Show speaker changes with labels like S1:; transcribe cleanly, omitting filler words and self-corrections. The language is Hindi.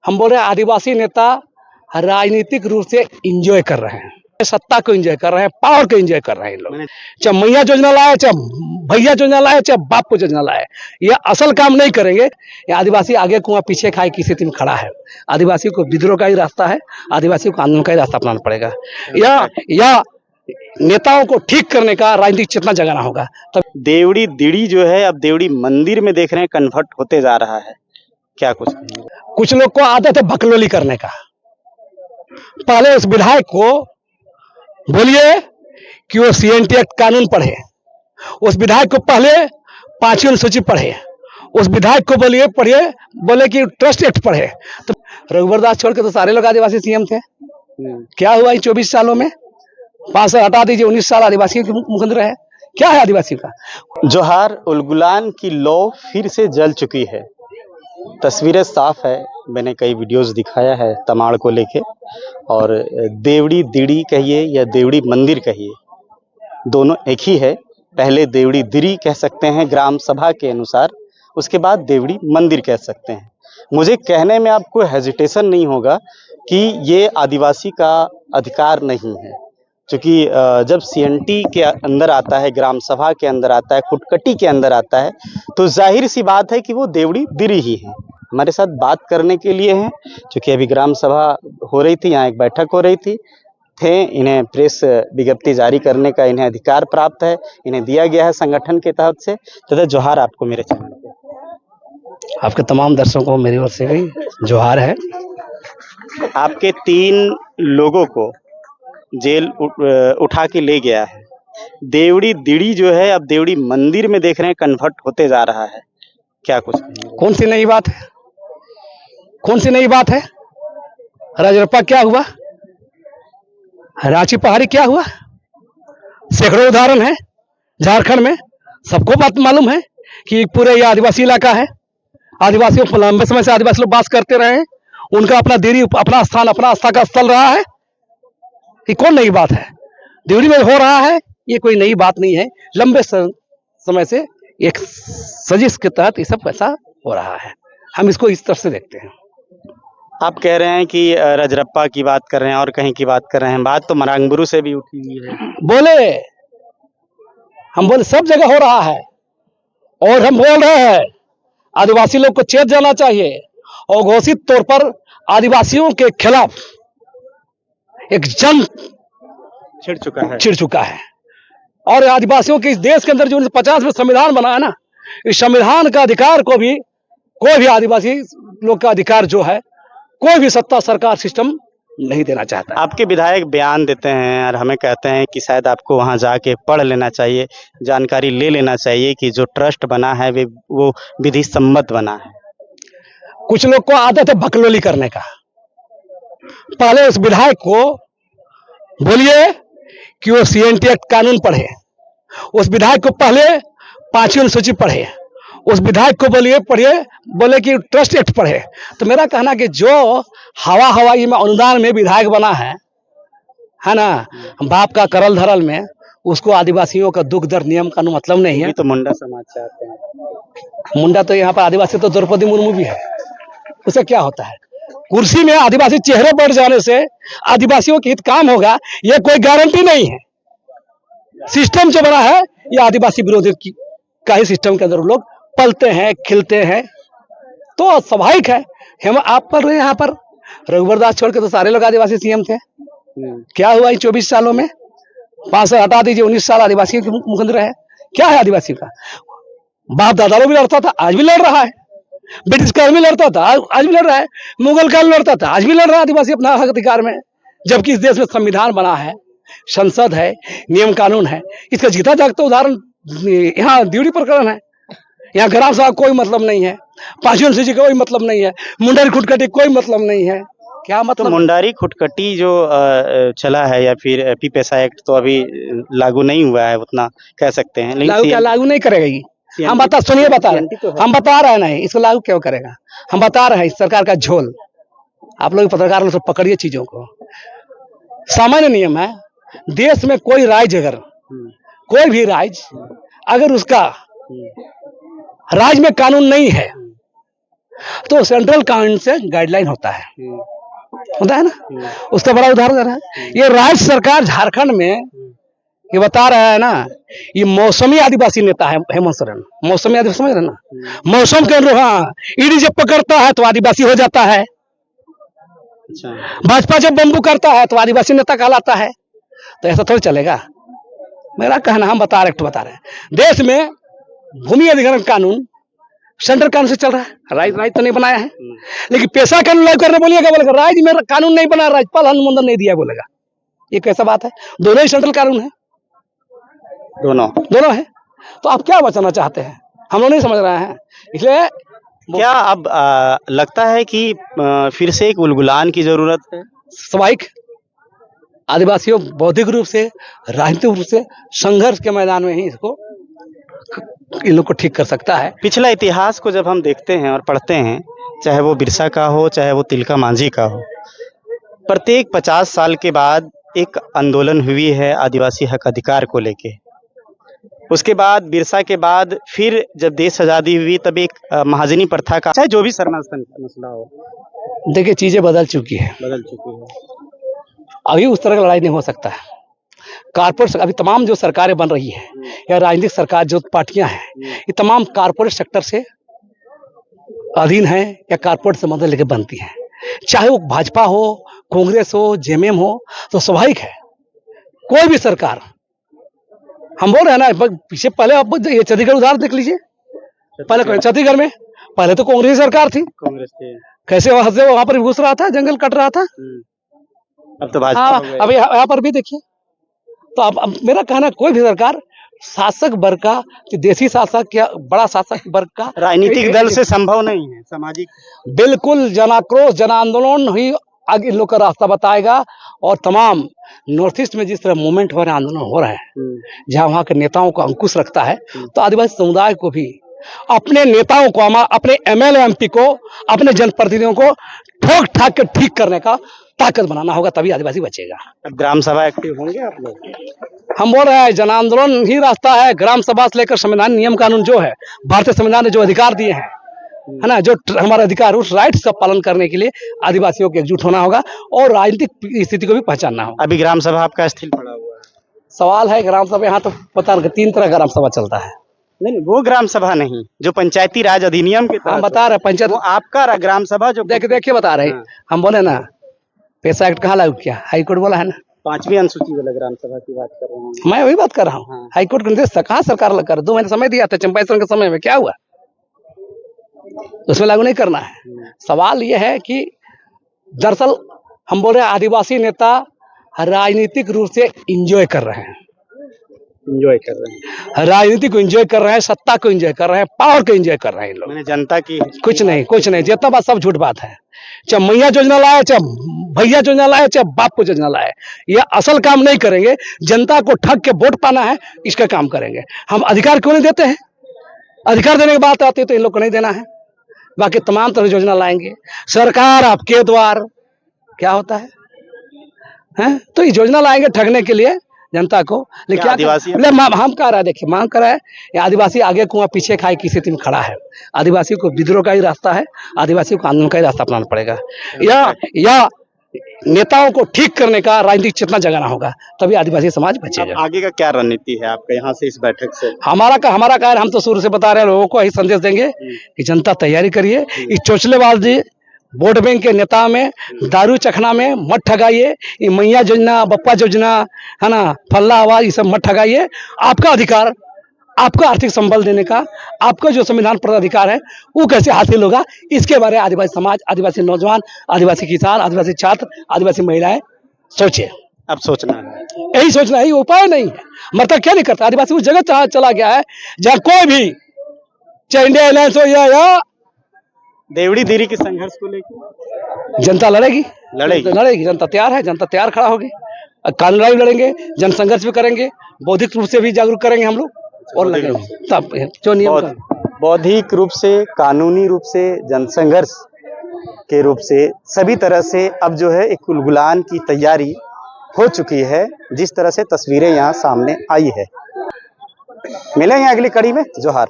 S1: हम बोल रहे हैं आदिवासी नेता राजनीतिक रूप से इंजॉय कर रहे हैं, सत्ता को एंजॉय कर रहे हैं, पावर को एंजॉय कर रहे हैं लोग। चाहे मैया योजना लाए, चाहे भैया योजना लाए, चाहे बाप को योजना लाए, ये असल काम नहीं करेंगे। ये आदिवासी आगे कुआं पीछे खाए की स्थिति में खड़ा है। आदिवासी को विद्रोह का ही रास्ता है, आदिवासी को आंदोलन का ही रास्ता अपनाना पड़ेगा, या नेताओं को ठीक करने का राजनीतिक चेतना जगाना होगा। तब
S2: देवड़ी दिड़ी जो है अब देवड़ी मंदिर में देख रहे हैं कन्वर्ट होते जा रहा है, क्या कुछ
S1: लोग को आदत है भकलोली करने का। पहले उस विधायक को बोलिए कि वो सीएनटी एक्ट कानून पढ़े, उस विधायक को पहले 5वीं अनुसूची पढ़े, उस विधायक को बोलिए पढ़िए, बोले कि ट्रस्ट एक्ट पढ़े। तो रघुवर दास छोड़ के तो सारे लोग आदिवासी सीएम थे। क्या हुआ इन 24 सालों में? 5 साल हटा दीजिए, 19 साल आदिवासी के मुख्यमंत्री रहे। क्या है आदिवासी का?
S2: जोहार उलगुलान की लौ फिर से जल चुकी है। तस्वीरें साफ है, मैंने कई वीडियोस दिखाया है तमाड़ को लेके, और देवड़ी दिड़ी कहिए या देवड़ी मंदिर कहिए, दोनों एक ही है। पहले देवड़ी दिरी कह सकते हैं ग्राम सभा के अनुसार, उसके बाद देवड़ी मंदिर कह सकते हैं। मुझे कहने में आपको हेजिटेशन नहीं होगा कि ये आदिवासी का अधिकार नहीं है, क्योंकि जब सीएनटी के अंदर आता है, ग्राम सभा के अंदर आता है, खुटकटी के अंदर आता है, तो जाहिर सी बात है कि वो देवड़ी दिरी ही है। हमारे साथ बात करने के लिए हैं, क्योंकि अभी ग्राम सभा हो रही थी, यहाँ एक बैठक हो रही थी, इन्हें प्रेस विज्ञप्ति जारी करने का इन्हें अधिकार प्राप्त है, इन्हें दिया गया है संगठन के तहत से। तो जोहार आपको मेरे चैनल पे।
S1: आपके तमाम दर्शकों को मेरी ओर से भी जोहार है।
S2: आपके 3 लोगों को जेल उठा के ले गया है। देवड़ी दिड़ी जो है अब देवड़ी मंदिर में देख रहे हैं कन्वर्ट होते जा रहा है, क्या कुछ?
S1: कौन सी नई बात है? कौन सी नई बात है? राजरप्पा क्या हुआ? रांची पहाड़ी क्या हुआ? सैकड़ों उदाहरण है झारखंड में। सबको बात मालूम है कि पूरे ये आदिवासी इलाका है, आदिवासियों को लंबे समय से आदिवासी लोग वास करते रहे हैं, उनका अपना देरी, अपना स्थान, अपना आस्था का स्थल रहा है। ये कौन नई बात है? देवड़ी में हो रहा है, ये कोई नई बात नहीं है। लंबे समय से एक सजिश के तहत ये सब ऐसा हो रहा है। हम इसको इस तरह से देखते हैं।
S2: आप कह रहे हैं कि राजरप्पा की बात कर रहे हैं और कहीं की बात कर रहे हैं, बात तो मरांगबुरु से भी उठी हुई है।
S1: हम बोले सब जगह हो रहा है, और हम बोल रहे हैं आदिवासी लोग को चेत जाना चाहिए, और घोषित तौर पर आदिवासियों के खिलाफ एक जंग छिड़ चुका है। और आदिवासियों के इस देश के अंदर जो 1950 में संविधान बना है ना, इस संविधान का अधिकार को भी कोई भी आदिवासी लोग का अधिकार जो है, कोई भी सत्ता सरकार सिस्टम नहीं देना चाहता।
S2: आपके विधायक बयान देते हैं और हमें कहते हैं कि शायद आपको वहां जाके पढ़ लेना चाहिए, जानकारी ले लेना चाहिए कि जो ट्रस्ट बना है वो विधि सम्मत बना है।
S1: कुछ लोग को आदत है भकलोली करने का। पहले उस विधायक को बोलिए कि वो सीएनटी एक्ट कानून पढ़े, उस विधायक को पहले 5वीं अनुसूची पढ़े, उस विधायक को बोलिए पढ़िए, बोले कि ट्रस्ट एक्ट पढ़े। तो मेरा कहना कि जो हवाई में अनुदान में विधायक बना है ना, बाप का करल धरल में, उसको आदिवासियों का दुख दर्द नियम का मतलब नहीं है।
S2: तो मुंडा समाज चाहते हैं।
S1: मुंडा तो यहाँ पर आदिवासी तो द्रौपदी मुर्मू भी है, उसे क्या होता है? कुर्सी में आदिवासी चेहरे बढ़ जाने से आदिवासियों के हित काम होगा, यह कोई गारंटी नहीं है। सिस्टम जो बना है, ये आदिवासी विरोधी का ही सिस्टम के अंदर लोग पलते हैं, खिलते हैं, तो स्वाभाविक है। हम आप पढ़ रहे हैं यहाँ पर रघुवर दास छोड़ के तो सारे लोग आदिवासी सीएम थे। क्या हुआ इन 24 सालों में? 5 साल हटा दीजिए, 19 साल आदिवासी के मुख्यमंत्री रहे। क्या है आदिवासी का? बाप दादा लोग भी लड़ता था, आज भी लड़ रहा है। ब्रिटिश काल में लड़ता था, आज भी लड़ रहा है। मुगल काल में लड़ता था, आज भी लड़ रहा है आदिवासी अपना हक अधिकार में। जबकि इस देश में संविधान बना है, संसद है, नियम कानून है। इसका जीता जागता उदाहरण यहाँ देवड़ी प्रकरण है। यहाँ ग्राम सभा कोई मतलब नहीं है, 5वीं अनुसूची का कोई मतलब नहीं है, मुंडारी खुटकटी कोई मतलब नहीं है। क्या मतलब?
S2: तो मुंडारी खुटकटी जो चला है, या फिर पीपेसा एक्ट तो अभी लागू नहीं हुआ है, उतना कह सकते हैं।
S1: लागू नहीं करेगा। हम बता रहे हैं नहीं, इसको लागू क्यों करेगा? हम बता रहे हैं इस सरकार का झोल। आप लोग पत्रकार लोग पकड़िए चीजों को। सामान्य नियम है, देश में कोई राज्य अगर कोई भी राज्य अगर उसका राज्य में कानून नहीं है, तो सेंट्रल काउंसिल से गाइडलाइन होता है ना। उसका बड़ा उदाहरण है ये राज्य सरकार झारखंड में, ये बता रहा है ना, ये मौसमी आदिवासी नेता है हेमंत सोरेन। मौसमी आदिवासी समझ रहे ना, मौसम के अनुरूप। हाँ, ईडी जब पकड़ता है तो आदिवासी हो जाता है।
S2: अच्छा,
S1: भाजपा जब बंबू करता है तो आदिवासी नेता कहलाता है। तो ऐसा थोड़ी चलेगा। मेरा कहना, हम बता रहे हैं देश में भूमि अधिग्रहण कानून सेंट्रल कानून से चल रहा है, राज्य तो नहीं बनाया है। लेकिन पेशा कानून लागू करने बोलिएगा, बोलेगा राज्य में कानून नहीं बना, राज्यपाल अनुमोदन नहीं दिया बोलेगा। ये कैसा बात है? दोनों ही सेंट्रल कानून है, दोनों है। तो आप क्या बचाना चाहते हैं, हम लोग नहीं समझ रहे हैं। इसलिए
S2: क्या अब लगता है कि फिर से एक उलगुलान की जरूरत है?
S1: स्वाभाविक, आदिवासियों बौद्धिक रूप से, राजनीतिक रूप से संघर्ष के मैदान में ही इसको, इन लोग को ठीक कर सकता है।
S2: पिछला इतिहास को जब हम देखते हैं और पढ़ते हैं, चाहे वो बिरसा का हो, चाहे वो तिलका मांझी का हो, प्रत्येक 50 साल के बाद एक आंदोलन हुई है आदिवासी हक अधिकार को लेके। उसके बाद बिरसा के बाद फिर जब देश आज़ादी हुई तब एक महाजनी प्रथा का, चाहे जो भी शर्मास्थान का मसला हो,
S1: देखिए चीजें बदल चुकी है। अभी उस तरह का लड़ाई नहीं हो सकता है। कारपोरेट, अभी तमाम जो सरकारें बन रही है या राजनीतिक सरकार जो पार्टियां हैं, ये तमाम कारपोरेट सेक्टर से अधीन है या कारपोरेट से मदद लेकर बनती हैं। चाहे वो भाजपा हो, कांग्रेस हो, जेएमएम हो, तो स्वाभाविक है कोई भी सरकार, हम बोल रहे हैं ना, पीछे पहले आप ये छत्तीसगढ़ उदाहरण देख लीजिए। पहले छत्तीसगढ़ में पहले तो कांग्रेस सरकार थी, कैसे वहां पर घुस रहा था, जंगल कट रहा था।
S2: अब तो भाजपा हो गई।
S1: अब यहाँ पर भी देखिए। तो अब मेरा कहना, कोई भी सरकार शासक वर्ग का, देसी शासक या बड़ा शासक वर्ग का,
S2: राजनीतिक दल से संभव नहीं है। सामाजिक,
S1: बिल्कुल जनाक्रोश, जन आंदोलन ही आगे इन लोग का रास्ता बताएगा। और तमाम नॉर्थ ईस्ट में जिस तरह मूवमेंट हो रहा है, आंदोलन हो रहा है, जहाँ वहाँ के नेताओं को अंकुश रखता है, तो आदिवासी समुदाय को भी अपने नेताओं को, अपने एमएलए एमपी को, अपने जनप्रतिनिधियों को ठोक ठाक के ठीक करने का ताकत बनाना होगा, तभी आदिवासी बचेगा।
S2: अब ग्राम सभा एक्टिव होंगे आप लोग?
S1: हम बोल रहे हैं जन आंदोलन ही रास्ता है। ग्राम सभा से लेकर संविधान नियम कानून जो है, भारतीय संविधान ने जो अधिकार दिए हैं, है ना, जो हमारा अधिकार, उस राइट्स का पालन करने के लिए आदिवासियों को एकजुट होना होगा और राजनीतिक स्थिति को भी पहचानना होगा।
S2: अभी ग्राम सभा आपका स्थिर पड़ा हुआ है।
S1: सवाल है ग्राम सभा, यहाँ तो पता नहीं 3 तरह ग्राम सभा चलता है।
S2: नहीं, वो ग्राम सभा नहीं जो पंचायती राज अधिनियम के
S1: हम बता रहे पंचायत,
S2: वो आपका ग्राम सभा जो
S1: देखिए बता रहे। हम बोले ना, पैसा एक्ट कहाँ लागू किया? हाईकोर्ट बोला है ना,
S2: 5वीं अनुसूची वाला ग्राम सभा की बात कर रहा हूँ
S1: मैं वही बात कर रहा हूँ। हाईकोर्ट के निर्देश कहाँ सरकार लग कर 2 महीने समय दिया था, चंपाइसन के समय में क्या हुआ? उसमें लागू नहीं करना है। सवाल यह है कि दरअसल हम बोल रहे हैं आदिवासी नेता राजनीतिक रूप से इंजॉय कर रहे हैं, राजनीति को एंजॉय कर रहे हैं, सत्ता को एंजॉय कर रहे हैं, पावर को एंजॉय कर रहे हैं लोग।
S2: जनता की
S1: कुछ नहीं, जितना बात सब झूठ बात है। चाहे मैया योजना लाए, चाहे भैया योजना लाए, चाहे बाप को योजना लाए, ये असल काम नहीं करेंगे। जनता को ठग के वोट पाना है, इसका काम करेंगे। हम अधिकार क्यों नहीं देते हैं? अधिकार देने की बात आती है तो इन लोग को नहीं देना है। बाकी तमाम तरह की योजना लाएंगे सरकार आपके द्वार, क्या होता है? तो ये योजना लाएंगे ठगने के लिए जनता को। लेकिन क्या
S2: आदिवासी
S1: हम कह रहे हैं, देखिए मांग कर रहा है, आदिवासी आगे कुआं पीछे खाए की स्थिति में खड़ा है। आदिवासी को विद्रोह का ही रास्ता है, आदिवासी को आंदोलन का ही रास्ता अपनाना पड़ेगा, या नेताओं को ठीक करने का राजनीतिक चेतना जगाना होगा, तभी आदिवासी समाज बचेगा।
S2: आगे का क्या रणनीति है आपका यहाँ से, इस बैठक से?
S1: हमारा कार्य, हम तो शुरू से बता रहे हैं, लोगों को यही संदेश देंगे कि जनता तैयारी करिए। इस चोचलेबाजी वोट बैंक के नेता में, दारू चखना में मत ठगाइए। ये मैया योजना, बप्पा योजना, है ना, फल्ला आवाज, ये सब मत ठगाइए। आपका अधिकार, आपको आर्थिक संबल देने का, आपका जो संविधान प्रदत्त अधिकार है, वो कैसे हासिल होगा, इसके बारे में आदिवासी समाज, आदिवासी नौजवान, आदिवासी किसान, आदिवासी छात्र, आदिवासी महिलाएं सोचिए।
S2: अब सोचना है,
S1: यही सोचना है, उपाय नहीं है। मतलब क्या नहीं करता आदिवासी? उस जगह चला गया है जहाँ कोई भी, चाहे इंडिया अलायंस हो या
S2: देवड़ी दीरी के संघर्ष को लेकर
S1: जनता लड़ेगी। जनता तैयार है, जनता तैयार खड़ा होगी। कानून लड़ाई लड़ेंगे, जन संघर्ष भी करेंगे, बौद्धिक रूप से भी जागरूक करेंगे हम लोग और लगेंगे तब जो नियम,
S2: बौद्धिक रूप से, कानूनी रूप से, जनसंघर्ष के रूप से, सभी तरह से अब जो है एक उलगुलान की तैयारी हो चुकी है, जिस तरह से तस्वीरें यहाँ सामने आई है। मिलेंगे अगली कड़ी में। जोहार।